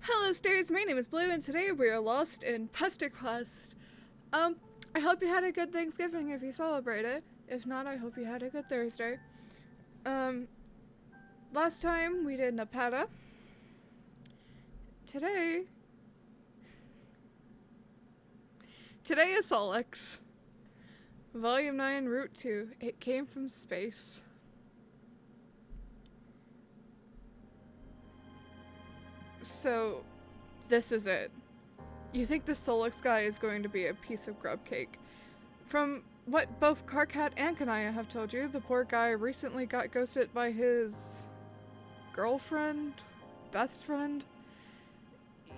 Hello stars, my name is Blue and today we are lost in Pesterquet. I hope you had a good Thanksgiving if you celebrate it. If not, I hope you had a good Thursday. Last time we did Napata. Today is Solix. Volume 9, Route 2. It came from space. So, this is it. You think the Solix guy is going to be a piece of grub cake. From what both Carcat and Kanaya have told you, the poor guy recently got ghosted by his girlfriend? Best friend?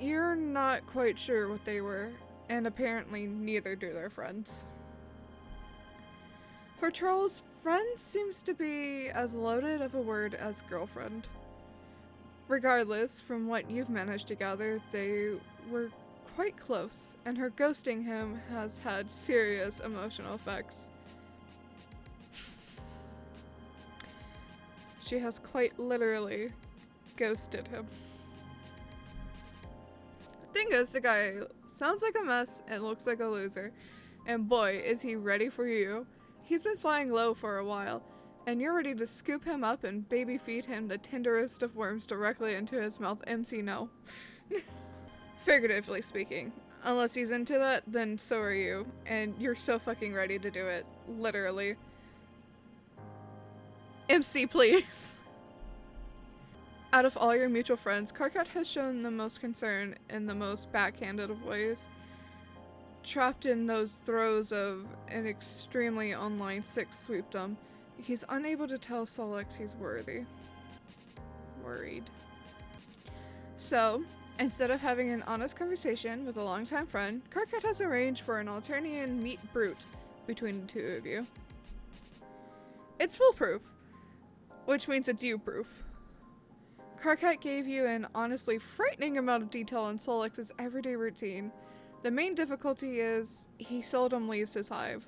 You're not quite sure what they were, and apparently neither do their friends. For trolls, friend seems to be as loaded of a word as girlfriend. Regardless, from what you've managed to gather, they were quite close, and her ghosting him has had serious emotional effects. She has quite literally ghosted him. Thing is, the guy sounds like a mess and looks like a loser, and boy, is he ready for you. He's been flying low for a while, and you're ready to scoop him up and baby feed him the tenderest of worms directly into his mouth. MC no. Figuratively speaking. Unless he's into that, then so are you. And you're so fucking ready to do it. Literally. MC, please. Out of all your mutual friends, Carcat has shown the most concern in the most backhanded of ways. Trapped in those throes of an extremely online six sweepdom, he's unable to tell Solix he's worried. So, instead of having an honest conversation with a longtime friend, Carcat has arranged for an Alternian meet brute between the two of you. It's foolproof, which means it's you-proof. Carcat gave you an honestly frightening amount of detail on Solix's everyday routine. The main difficulty is he seldom leaves his hive.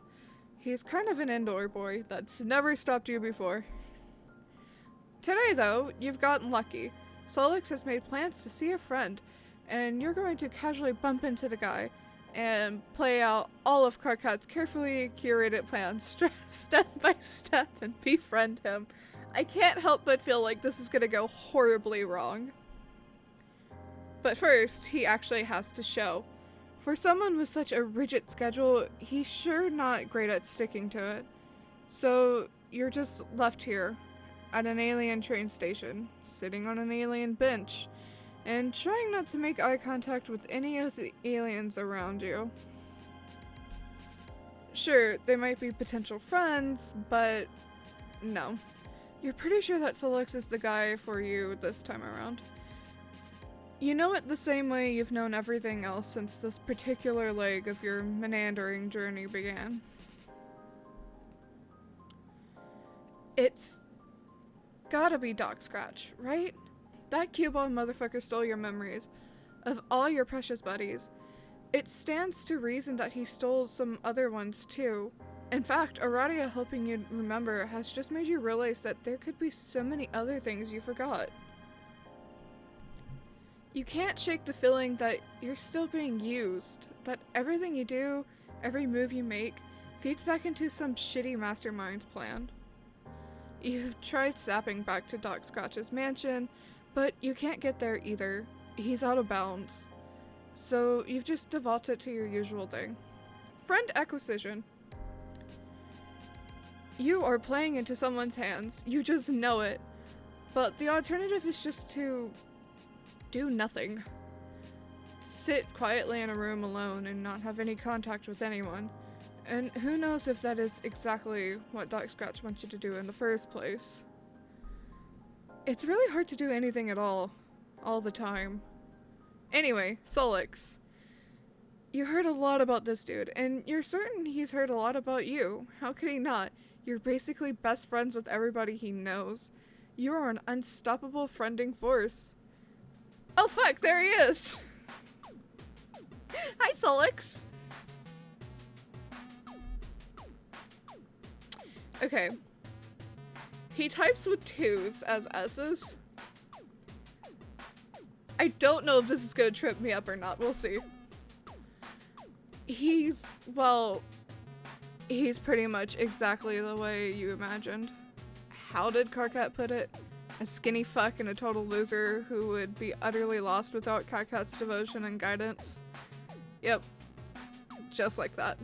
He's kind of an indoor boy that's never stopped you before. Today, though, you've gotten lucky. Solix has made plans to see a friend, and you're going to casually bump into the guy and play out all of Carcat's carefully curated plans step by step and befriend him. I can't help but feel like this is gonna go horribly wrong. But first, he actually has to show. For someone with such a rigid schedule, he's sure not great at sticking to it. So you're just left here, at an alien train station, sitting on an alien bench, and trying not to make eye contact with any of the aliens around you. Sure, they might be potential friends, but no. You're pretty sure that Solix is the guy for you this time around. You know it the same way you've known everything else since this particular leg of your meandering journey began. It's gotta be Doc Scratch, right? That cue-ball motherfucker stole your memories of all your precious buddies. It stands to reason that he stole some other ones too. In fact, Aradia helping you remember has just made you realize that there could be so many other things you forgot. You can't shake the feeling that you're still being used, that everything you do, every move you make, feeds back into some shitty mastermind's plan. You've tried zapping back to Doc Scratch's mansion, but you can't get there either. He's out of bounds. So you've just defaulted to your usual thing. Friend acquisition. You are playing into someone's hands. You just know it. But the alternative is just to do nothing. Sit quietly in a room alone and not have any contact with anyone. And who knows if that is exactly what Doc Scratch wants you to do in the first place. It's really hard to do anything at all the time. Anyway, Solix. You heard a lot about this dude, and you're certain he's heard a lot about you. How could he not? You're basically best friends with everybody he knows. You are an unstoppable friending force. Oh fuck, there he is! Hi, Solix! Okay. He types with 2s as S's. I don't know if this is gonna trip me up or not. We'll see. He's pretty much exactly the way you imagined. How did Karkat put it? A skinny fuck and a total loser who would be utterly lost without Karkat's devotion and guidance. Yep. Just like that.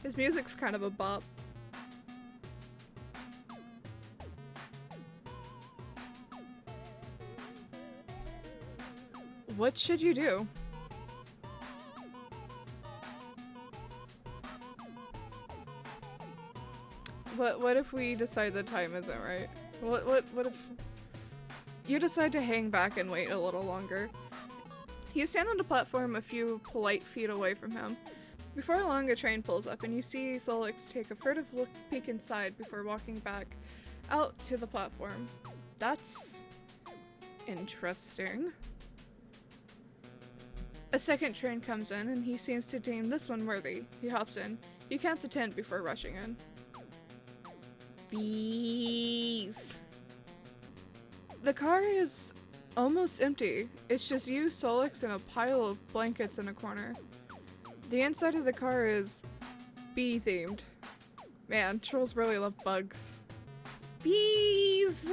His music's kind of a bop. What should you do? What if we decide the time isn't right? What if you decide to hang back and wait a little longer? You stand on the platform a few polite feet away from him. Before long, a train pulls up and you see Solix take a furtive peek inside before walking back out to the platform. That's interesting. A second train comes in and he seems to deem this one worthy. He hops in. You count to 10 before rushing in. Bees. The car is almost empty. It's just you, Solix, and a pile of blankets in a corner. The inside of the car is bee themed. Man, trolls really love bugs. Bees!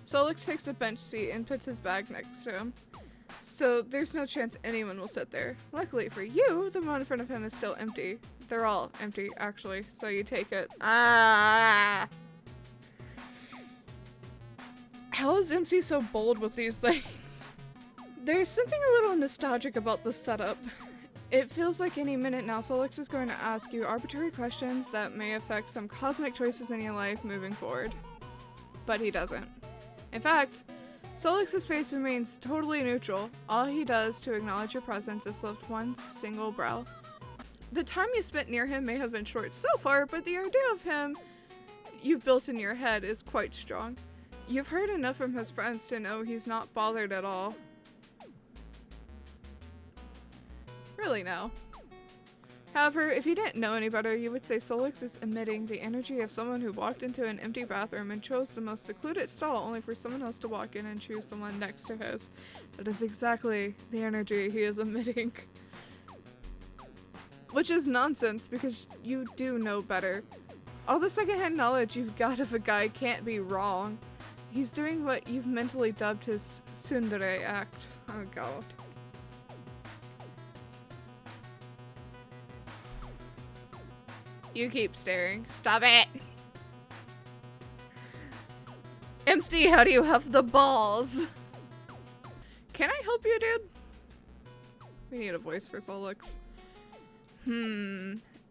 Solix takes a bench seat and puts his bag next to him. So there's no chance anyone will sit there. Luckily for you, the one in front of him is still empty. They're all empty, actually, so you take it. Ah! How is MC so bold with these things? There's something a little nostalgic about this setup. It feels like any minute now Solix is going to ask you arbitrary questions that may affect some cosmic choices in your life moving forward. But he doesn't. In fact, Solix's face remains totally neutral. All he does to acknowledge your presence is lift one single brow. The time you spent near him may have been short so far, but the idea of him you've built in your head is quite strong. You've heard enough from his friends to know he's not bothered at all. Really now. However, if you didn't know any better, you would say Solix is emitting the energy of someone who walked into an empty bathroom and chose the most secluded stall only for someone else to walk in and choose the one next to his. That is exactly the energy he is emitting. Which is nonsense, because you do know better. All the secondhand knowledge you've got of a guy can't be wrong. He's doing what you've mentally dubbed his tsundere act. Oh god. You keep staring. Stop it! MC, how do you have the balls? Can I help you, dude? We need a voice for Solix.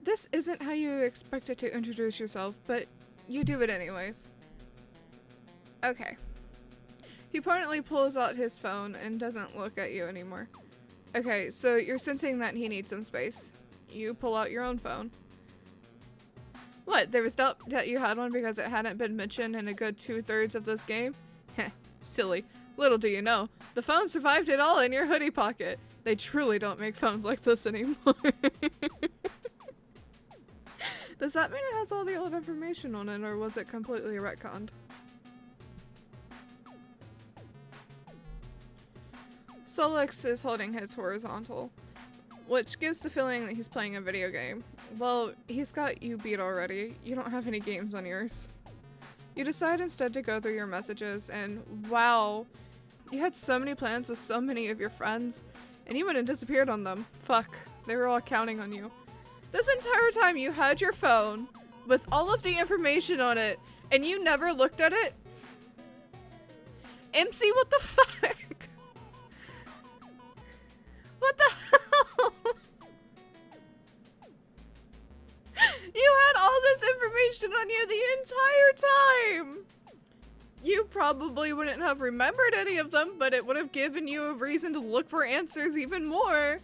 This isn't how you expected to introduce yourself, but you do it anyways. Okay. He permanently pulls out his phone and doesn't look at you anymore. Okay, so you're sensing that he needs some space. You pull out your own phone. What, there was doubt that you had one because it hadn't been mentioned in a good 2/3 of this game? Heh, silly. Little do you know, the phone survived it all in your hoodie pocket. They truly don't make phones like this anymore. Does that mean it has all the old information on it, or was it completely retconned? Solix is holding his horizontal, which gives the feeling that he's playing a video game. Well, he's got you beat already. You don't have any games on yours. You decide instead to go through your messages, and wow, you had so many plans with so many of your friends, and you went and disappeared on them. Fuck, they were all counting on you. This entire time you had your phone with all of the information on it, and you never looked at it? MC, what the fuck? What the hell? You had all this information on you the entire time! You probably wouldn't have remembered any of them, but it would have given you a reason to look for answers even more.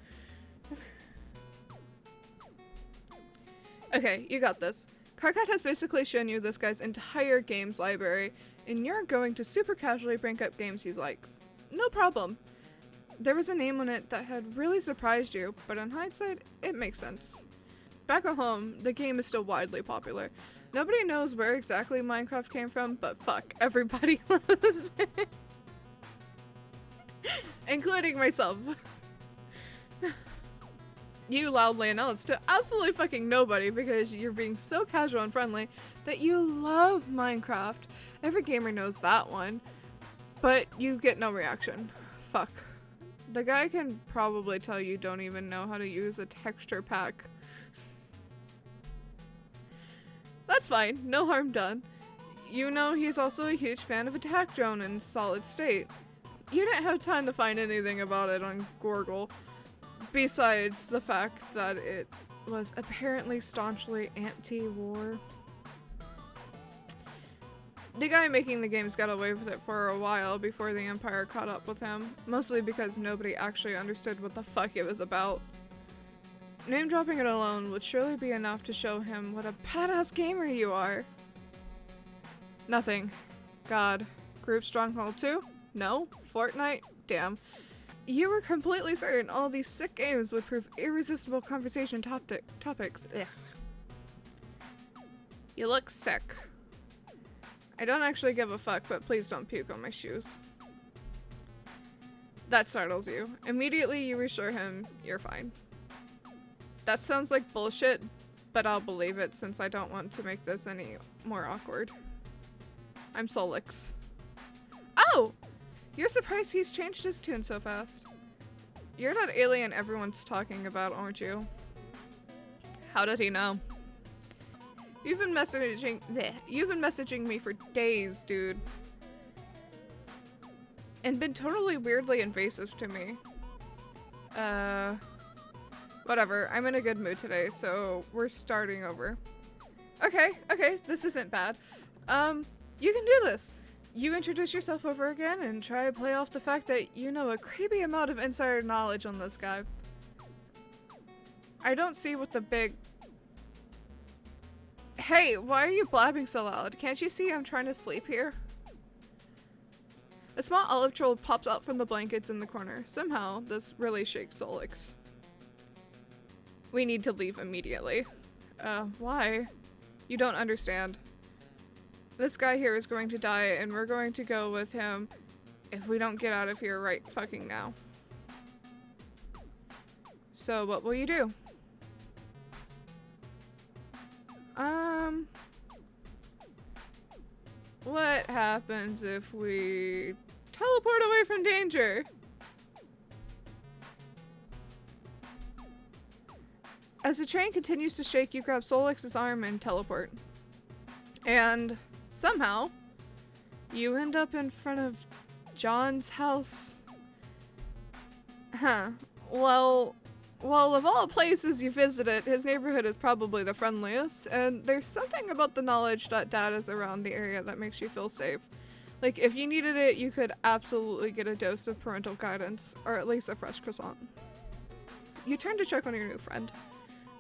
Okay, you got this. Karkat has basically shown you this guy's entire games library, and you're going to super casually bring up games he likes. No problem. There was a name on it that had really surprised you, but in hindsight, it makes sense. Back at home, the game is still widely popular. Nobody knows where exactly Minecraft came from, but fuck, everybody loves it. Including myself. You loudly announced to absolutely fucking nobody because you're being so casual and friendly that you love Minecraft. Every gamer knows that one. But you get no reaction. Fuck. The guy can probably tell you don't even know how to use a texture pack. That's fine, no harm done. You know he's also a huge fan of Attack Drone in solid state. You didn't have time to find anything about it on Gorgle, besides the fact that it was apparently staunchly anti-war. The guy making the games got away with it for a while before the Empire caught up with him, mostly because nobody actually understood what the fuck it was about. Name dropping it alone would surely be enough to show him what a badass gamer you are. Nothing. God. Group Stronghold 2? No. Fortnite? Damn. You were completely certain all these sick games would prove irresistible conversation topics. Ugh. You look sick. I don't actually give a fuck, but please don't puke on my shoes. That startles you. Immediately you reassure him you're fine. That sounds like bullshit, but I'll believe it since I don't want to make this any more awkward. I'm Solix. Oh! You're surprised he's changed his tune so fast. You're that alien everyone's talking about, aren't you? How did he know? You've been messaging me for days, dude. And been totally weirdly invasive to me. Whatever, I'm in a good mood today, so we're starting over. Okay, this isn't bad. You can do this. You introduce yourself over again and try to play off the fact that you know a creepy amount of insider knowledge on this guy. I don't see what the big... Hey, why are you blabbing so loud? Can't you see I'm trying to sleep here? A small olive troll pops out from the blankets in the corner. Somehow, this really shakes Solix. We need to leave immediately. Why? You don't understand. This guy here is going to die, and we're going to go with him if we don't get out of here right fucking now. So, what will you do? What happens if we teleport away from danger? As the train continues to shake, you grab Solix's arm and teleport. And somehow, you end up in front of John's house. Huh. Well, of all places you visited, his neighborhood is probably the friendliest, and there's something about the knowledge that Dad is around the area that makes you feel safe. Like, if you needed it, you could absolutely get a dose of parental guidance, or at least a fresh croissant. You turn to check on your new friend.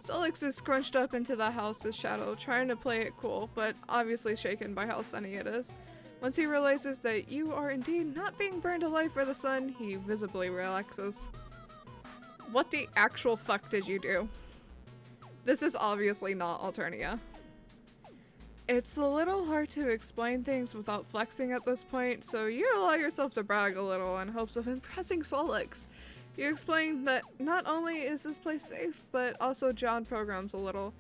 Solix is scrunched up into the house's shadow, trying to play it cool, but obviously shaken by how sunny it is. Once he realizes that you are indeed not being burned alive by the sun, he visibly relaxes. What the actual fuck did you do? This is obviously not Alternia. It's a little hard to explain things without flexing at this point, so you allow yourself to brag a little in hopes of impressing Solix. You explain that not only is this place safe, but also John programs a little.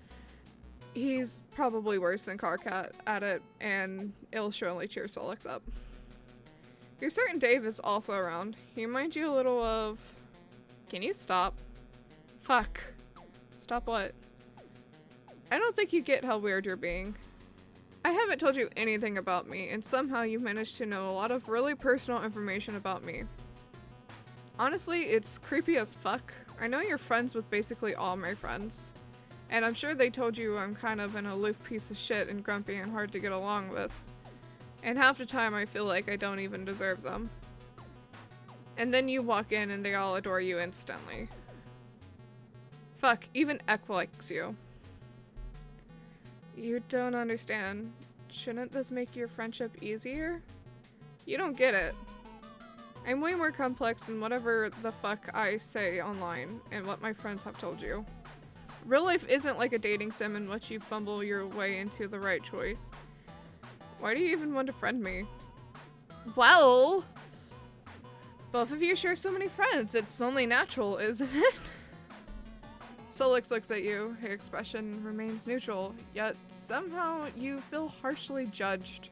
He's probably worse than Carcat at it, and it'll surely cheer Solix up. You're certain Dave is also around. He reminds you a little of... Can you stop? Fuck. Stop what? I don't think you get how weird you're being. I haven't told you anything about me, and somehow you've managed to know a lot of really personal information about me. Honestly, it's creepy as fuck. I know you're friends with basically all my friends. And I'm sure they told you I'm kind of an aloof piece of shit and grumpy and hard to get along with. And half the time I feel like I don't even deserve them. And then you walk in and they all adore you instantly. Fuck, even Ek likes you. You don't understand. Shouldn't this make your friendship easier? You don't get it. I'm way more complex than whatever the fuck I say online and what my friends have told you. Real life isn't like a dating sim in which you fumble your way into the right choice. Why do you even want to friend me? Well, both of you share so many friends. It's only natural, isn't it? Solix looks at you. Her expression remains neutral, yet somehow you feel harshly judged.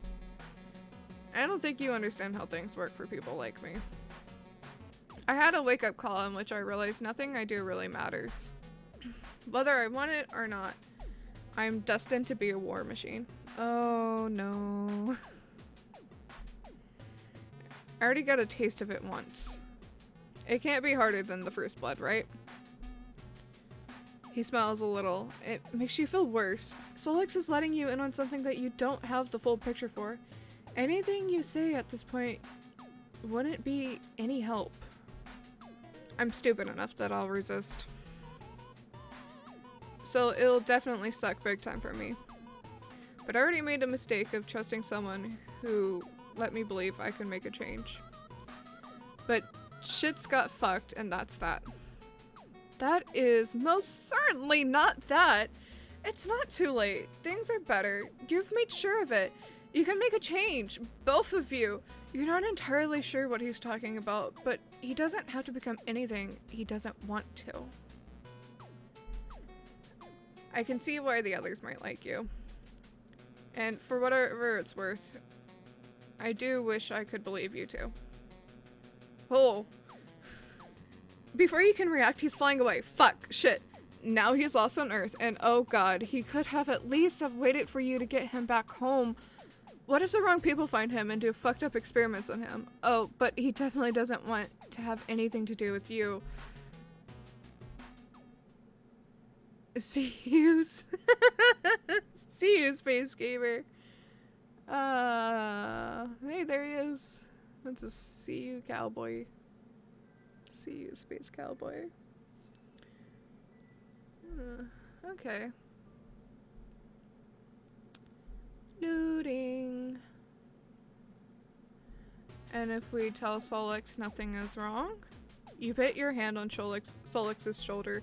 I don't think you understand how things work for people like me. I had a wake-up call in which I realized nothing I do really matters. Whether I want it or not, I'm destined to be a war machine. Oh no. I already got a taste of it once. It can't be harder than the first blood, right? He smiles a little. It makes you feel worse. Solix is letting you in on something that you don't have the full picture for. Anything you say at this point wouldn't be any help. I'm stupid enough that I'll resist. So it'll definitely suck big time for me. But I already made a mistake of trusting someone who let me believe I can make a change. But shit's got fucked, and that's that. That is most certainly not that. It's not too late. Things are better. You've made sure of it. You can make a change. Both of you. You're not entirely sure what he's talking about, but he doesn't have to become anything he doesn't want to. I can see why the others might like you. And for whatever it's worth, I do wish I could believe you too. Oh. Before you can react, he's flying away. Fuck. Shit. Now he's lost on Earth, and oh god, he could have at least have waited for you to get him back home. What if the wrong people find him and do fucked up experiments on him? Oh, but he definitely doesn't want to have anything to do with you. See you. See you, Space Gamer. Hey, there he is. That's a see you, cowboy. See you, Space Cowboy. Okay. Looting. And if we tell Solix nothing is wrong, you put your hand on Solix's shoulder.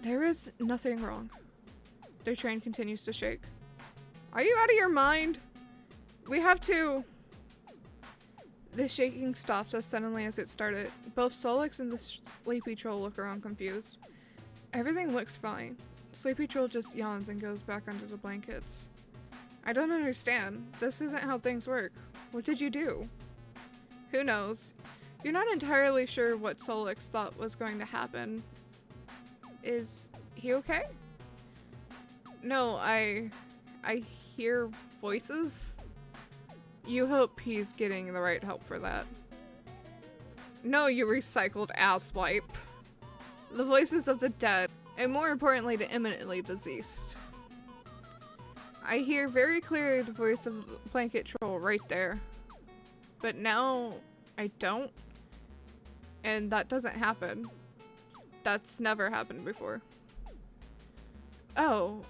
There is nothing wrong. Their train continues to shake. Are you out of your mind? We have to... The shaking stops as suddenly as it started. Both Solix and the Sleepy Troll look around confused. Everything looks fine. Sleepy Troll just yawns and goes back under the blankets. I don't understand. This isn't how things work. What did you do? Who knows? You're not entirely sure what Solix thought was going to happen. Is he okay? No, I hear voices. You hope he's getting the right help for that. No, you recycled asswipe. The voices of the dead, and more importantly, the imminently deceased. I hear very clearly the voice of the blanket troll right there. But now, I don't. And that doesn't happen. That's never happened before. Oh.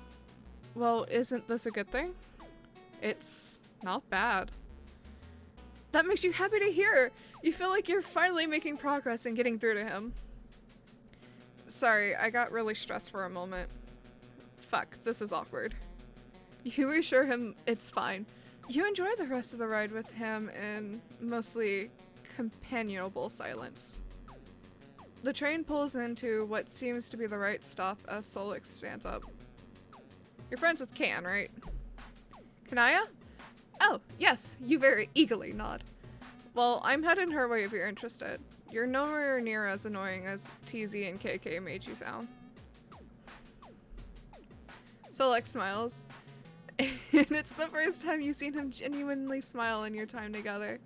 Well, isn't this a good thing? It's not bad. That makes you happy to hear. You feel like you're finally making progress and getting through to him. Sorry, I got really stressed for a moment. Fuck, this is awkward. You reassure him it's fine. You enjoy the rest of the ride with him in mostly companionable silence. The train pulls into what seems to be the right stop as Solix stands up. You're friends with Can, right? Kanaya? Oh, yes, you very eagerly nod. Well, I'm heading her way if you're interested. You're nowhere near as annoying as TZ and KK made you sound. Solix smiles. And it's the first time you've seen him genuinely smile in your time together.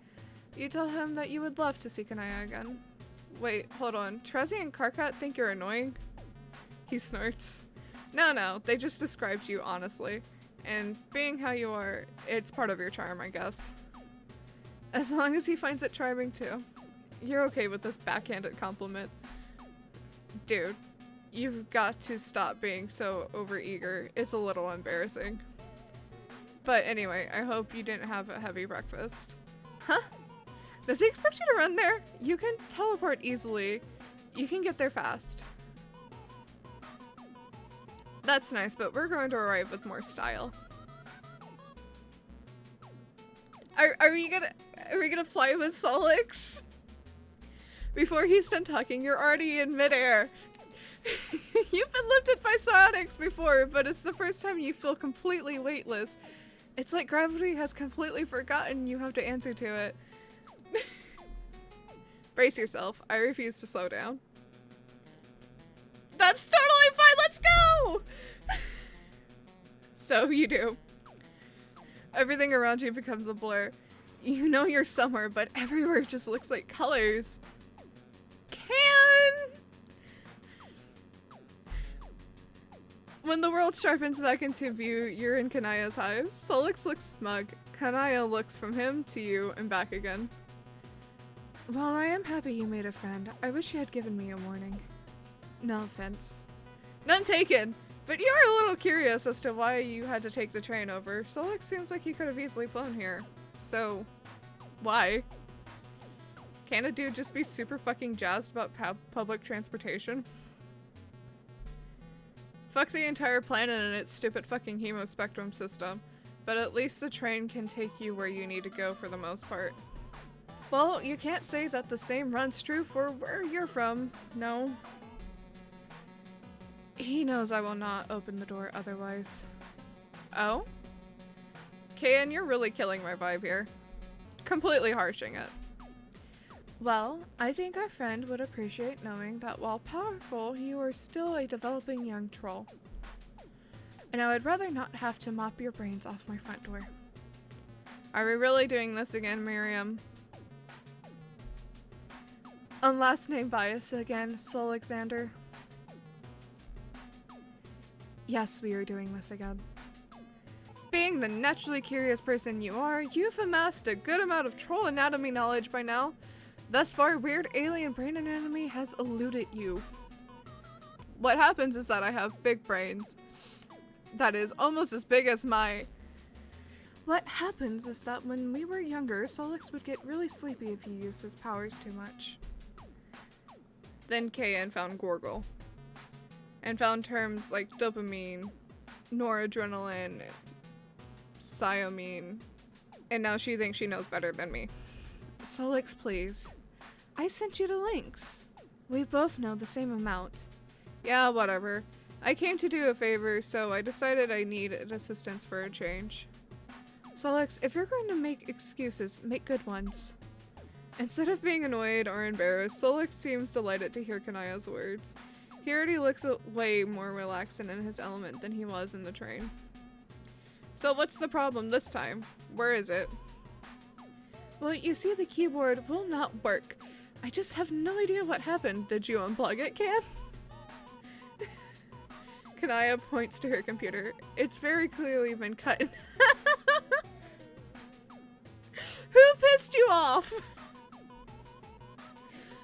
You tell him that you would love to see Kanaya again. Wait, hold on. Trezzy and Karkat think you're annoying? He snorts. No, they just described you honestly. And being how you are, it's part of your charm, I guess. As long as he finds it charming too. You're okay with this backhanded compliment. Dude, you've got to stop being so overeager. It's a little embarrassing. But anyway, I hope you didn't have a heavy breakfast. Huh? Does he expect you to run there? You can teleport easily. You can get there fast. That's nice, but we're going to arrive with more style. Are we gonna fly with Solix? Before he's done talking, you're already in midair. You've been lifted by psionics before, but it's the first time you feel completely weightless. It's like gravity has completely forgotten you have to answer to it. Brace yourself. I refuse to slow down. That's totally fine. Let's go! So you do. Everything around you becomes a blur. You know you're somewhere, but everywhere just looks like colors. When the world sharpens back into view, you're in Kanaya's hives. Solix looks smug. Kanaya looks from him to you and back again. While I am happy you made a friend, I wish you had given me a warning. No offense. None taken! But you are a little curious as to why you had to take the train over. Solix seems like you could have easily flown here. So, why? Can't a dude just be super fucking jazzed about public transportation? Fuck the entire planet and its stupid fucking hemospectrum system. But at least the train can take you where you need to go for the most part. Well, you can't say that the same runs true for where you're from, no. He knows I will not open the door otherwise. Oh? Kayan, you're really killing my vibe here. Completely harshing it. Well, I think our friend would appreciate knowing that while powerful, you are still a developing young troll. And I would rather not have to mop your brains off my front door. Are we really doing this again, Miriam? On last name bias again, Solixander. Yes, we are doing this again. Being the naturally curious person you are, you've amassed a good amount of troll anatomy knowledge by now. Thus far, weird alien brain anatomy has eluded you. What happens is that I have big brains. That is almost as big as my... What happens is that when we were younger, Solix would get really sleepy if he used his powers too much. Then Kayan found Gorgle. And found terms like dopamine, noradrenaline, cyamine, and now she thinks she knows better than me. Solix, please. I sent you the links. We both know the same amount. Yeah, whatever. I came to do a favor, so I decided I needed assistance for a change. Solix, if you're going to make excuses, make good ones. Instead of being annoyed or embarrassed, Solix seems delighted to hear Kanaya's words. He already looks way more relaxed and in his element than he was in the train. So what's the problem this time? Where is it? Well, you see the keyboard will not work. I just have no idea what happened. Did you unplug it, Can? Kanaya points to her computer. It's very clearly been cut in Who pissed you off?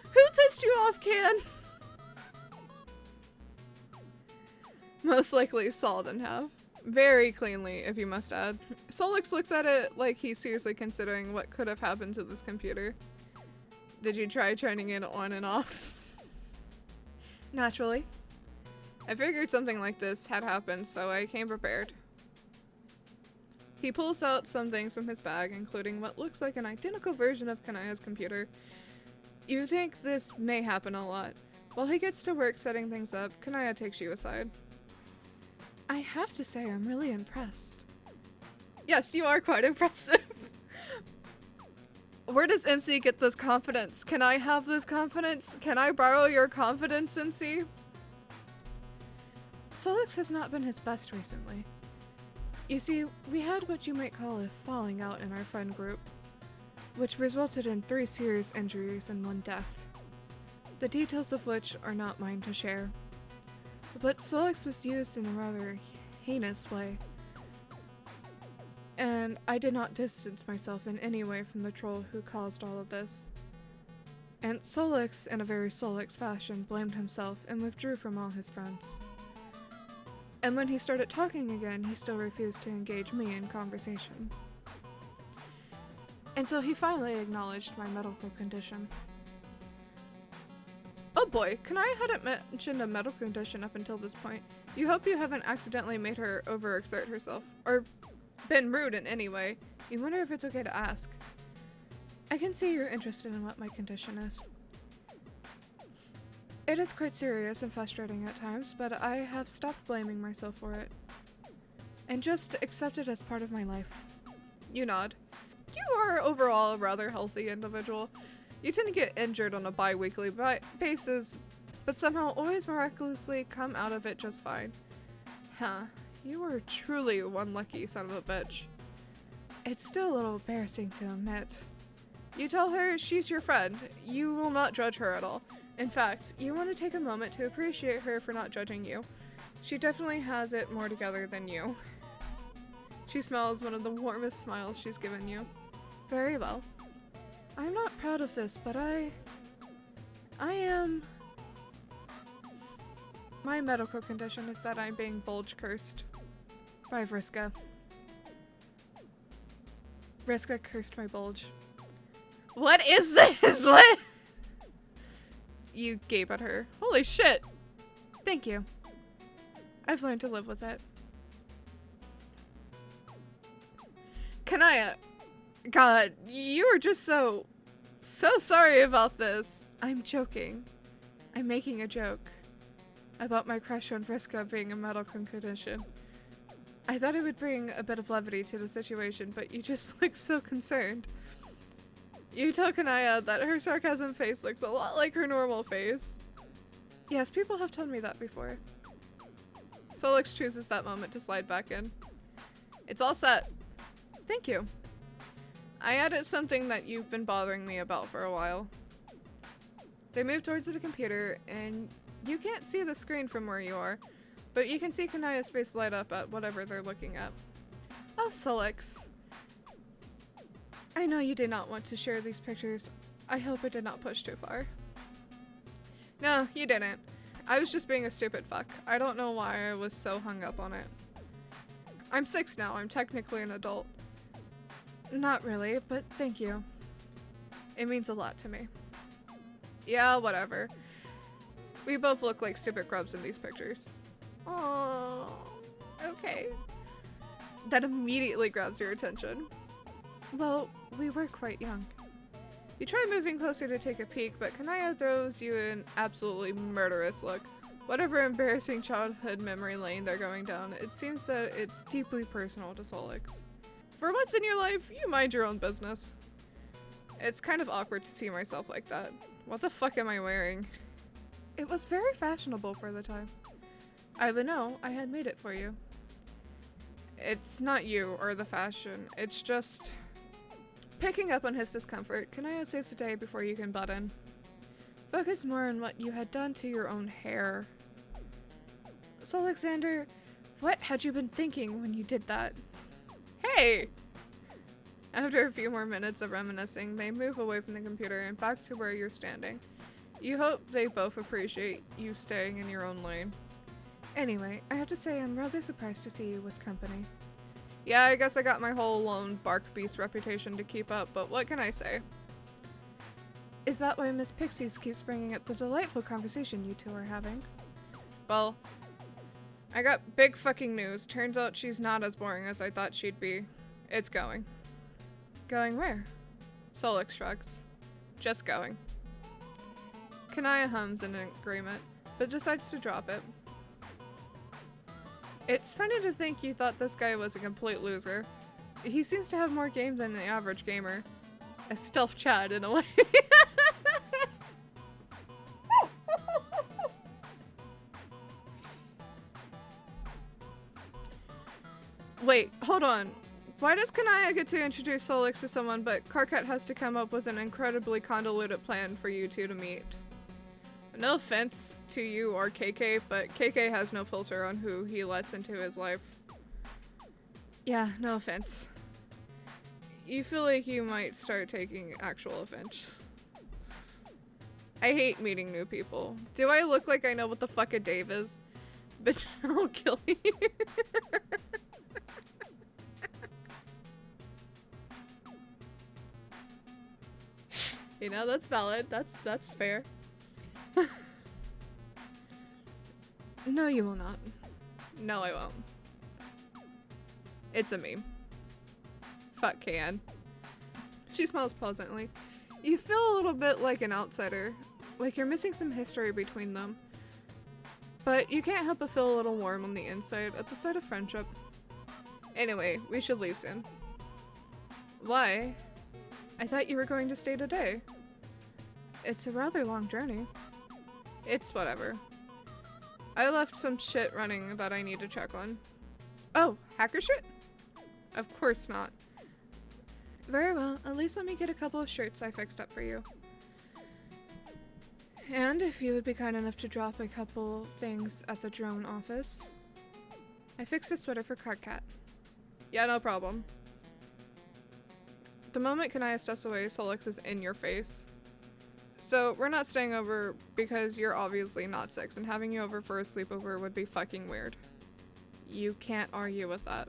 Who pissed you off, Can? Most likely Saul didn't have. Very cleanly, if you must add. Solix looks at it like he's seriously considering what could have happened to this computer. Did you try turning it on and off? Naturally. I figured something like this had happened, so I came prepared. He pulls out some things from his bag, including what looks like an identical version of Kanaya's computer. You think this may happen a lot. While he gets to work setting things up, Kanaya takes you aside. I have to say I'm really impressed. Yes, you are quite impressive. Where does MC get this confidence? Can I have this confidence? Can I borrow your confidence, MC? Solix has not been his best recently. You see, we had what you might call a falling out in our friend group, which resulted in 3 serious injuries and 1 death. The details of which are not mine to share. But Solix was used in a rather heinous way, and I did not distance myself in any way from the troll who caused all of this. And Solix, in a very Solix fashion, blamed himself and withdrew from all his friends. And when he started talking again, he still refused to engage me in conversation. Until he finally acknowledged my medical condition. Oh boy, Kanai hadn't mentioned a medical condition up until this point. You hope you haven't accidentally made her overexert herself, or been rude in any way. You wonder if it's okay to ask. I can see you're interested in what my condition is. It is quite serious and frustrating at times, but I have stopped blaming myself for it. And just accept it as part of my life. You nod. You are overall a rather healthy individual. You tend to get injured on a bi-weekly basis, but somehow always miraculously come out of it just fine. Huh. You are truly one lucky son of a bitch. It's still a little embarrassing to admit. You tell her she's your friend. You will not judge her at all. In fact, you want to take a moment to appreciate her for not judging you. She definitely has it more together than you. She smiles one of the warmest smiles she's given you. Very well. I'm not proud of this, but I am... My medical condition is that I'm being bulge cursed by Vriska. Vriska cursed my bulge. What is this? What? You gape at her. Holy shit! Thank you. I've learned to live with it. Kanaya, God, you are just so sorry about this. I'm joking. I'm making a joke about my crush on Vriska being a medical condition. I thought it would bring a bit of levity to the situation, but you just look so concerned. You tell Kanaya that her sarcasm face looks a lot like her normal face. Yes, people have told me that before. Solix chooses that moment to slide back in. It's all set. Thank you. I added something that you've been bothering me about for a while. They move towards the computer, and you can't see the screen from where you are, but you can see Kanaya's face light up at whatever they're looking at. Oh, Solix. I know you did not want to share these pictures. I hope it did not push too far. No, you didn't. I was just being a stupid fuck. I don't know why I was so hung up on it. I'm 6 now. I'm technically an adult. Not really, but thank you. It means a lot to me. Yeah, whatever. We both look like stupid grubs in these pictures. Oh, okay. That immediately grabs your attention. Well, we were quite young. You try moving closer to take a peek, but Kanaya throws you an absolutely murderous look. Whatever embarrassing childhood memory lane they're going down, it seems that it's deeply personal to Solix. For once in your life, you mind your own business. It's kind of awkward to see myself like that. What the fuck am I wearing? It was very fashionable for the time. I would know I had made it for you. It's not you or the fashion, it's just... Picking up on his discomfort, Kanaya saves the day before you can butt in. Focus more on what you had done to your own hair. So, Alexander, what had you been thinking when you did that? Hey! After a few more minutes of reminiscing, they move away from the computer and back to where you're standing. You hope they both appreciate you staying in your own lane. Anyway, I have to say I'm rather surprised to see you with company. Yeah, I guess I got my whole lone bark beast reputation to keep up, but what can I say? Is that why Miss Pixies keeps bringing up the delightful conversation you two are having? Well, I got big fucking news. Turns out she's not as boring as I thought she'd be. It's going. Going where? Solix shrugs. Just going. Kanaya hums in agreement, but decides to drop it. It's funny to think you thought this guy was a complete loser. He seems to have more game than the average gamer. A stealth Chad in a way. Wait, hold on. Why does Kanaya get to introduce Solix to someone, but Karkat has to come up with an incredibly convoluted plan for you two to meet? No offense to you or KK, but KK has no filter on who he lets into his life. Yeah, no offense. You feel like you might start taking actual offense. I hate meeting new people. Do I look like I know what the fuck a Dave is? Bitch, I'll kill you. You know, that's valid. That's fair. No, you will not. No, I won't. It's a meme. Fuck Can. She smiles pleasantly. You feel a little bit like an outsider, like you're missing some history between them. But you can't help but feel a little warm on the inside at the sight of friendship. Anyway, we should leave soon. Why? I thought you were going to stay today. It's a rather long journey. It's whatever. I left some shit running that I need to check on. Oh, hacker shit? Of course not. Very well, at least let me get a couple of shirts I fixed up for you. And if you would be kind enough to drop a couple things at the drone office. I fixed a sweater for Cartcat. Yeah, no problem. The moment Kanaya steps away, Solix is in your face. So, we're not staying over because you're obviously not 6, and having you over for a sleepover would be fucking weird. You can't argue with that.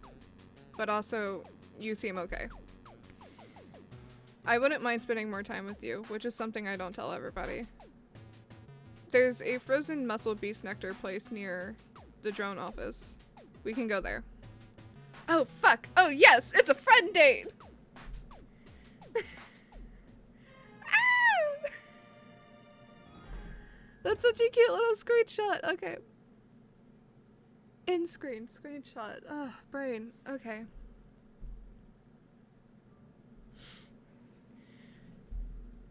But also, you seem okay. I wouldn't mind spending more time with you, which is something I don't tell everybody. There's a frozen muscle beast nectar place near the drone office. We can go there. Oh, fuck! Oh, yes! It's a friend date! Ah! That's such a cute little screenshot. Okay. In screen. Screenshot. Ugh, brain. Okay.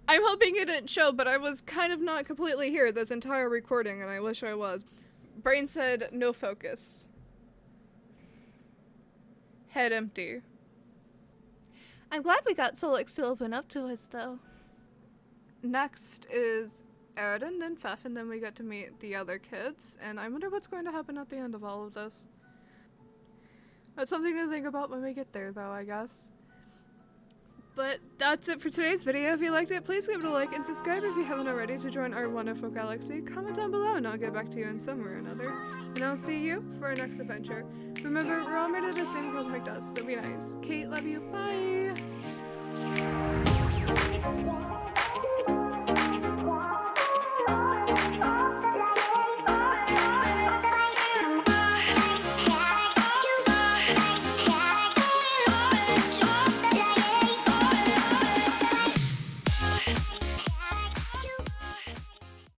I'm hoping it didn't show, but I was kind of not completely here this entire recording, and I wish I was. Brain said, no focus. Head empty. I'm glad we got Solix to open up to us, though. Next is Erden and Pfeff, and then we get to meet the other kids, and I wonder what's going to happen at the end of all of this. That's something to think about when we get there, though, I guess. But that's it for today's video. If you liked it, please give it a like and subscribe if you haven't already to join our wonderful galaxy. Comment down below and I'll get back to you in some way or another. And I'll see you for our next adventure. Remember, we're all made of the same cosmic dust, so be nice. Kate, love you. Bye!